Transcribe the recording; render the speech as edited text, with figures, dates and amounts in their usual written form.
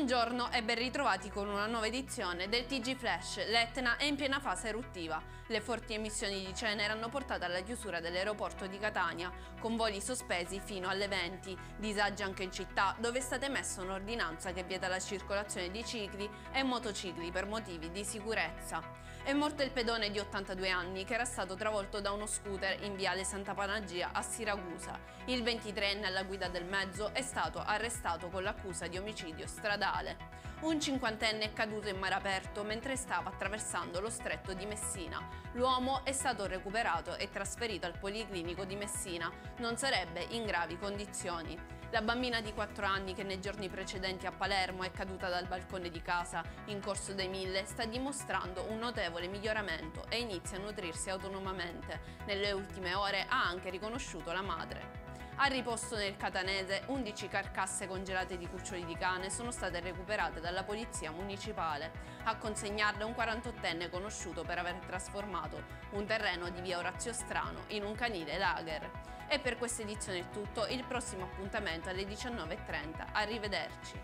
Buongiorno e ben ritrovati con una nuova edizione del TG Flash. L'Etna è in piena fase eruttiva. Le forti emissioni di cenere hanno portato alla chiusura dell'aeroporto di Catania, con voli sospesi fino alle 20. Disagi anche in città, dove è stata emessa un'ordinanza che vieta la circolazione di cicli e motocicli per motivi di sicurezza. È morto il pedone di 82 anni che era stato travolto da uno scooter in viale Santa Panagia a Siracusa. Il 23enne alla guida del mezzo è stato arrestato con l'accusa di omicidio stradale. Un cinquantenne è caduto in mare aperto mentre stava attraversando lo stretto di Messina. L'uomo è stato recuperato e trasferito al Policlinico di Messina. Non sarebbe in gravi condizioni. La bambina di 4 anni che nei giorni precedenti a Palermo è caduta dal balcone di casa in Corso dei Mille sta dimostrando un notevole miglioramento e inizia a nutrirsi autonomamente. Nelle ultime ore ha anche riconosciuto la madre. A riposto nel Catanese, 11 carcasse congelate di cuccioli di cane sono state recuperate dalla polizia municipale. A consegnarle un 48enne conosciuto per aver trasformato un terreno di via Orazio Strano in un canile lager. E per questa edizione è tutto, il prossimo appuntamento alle 19:30. Arrivederci.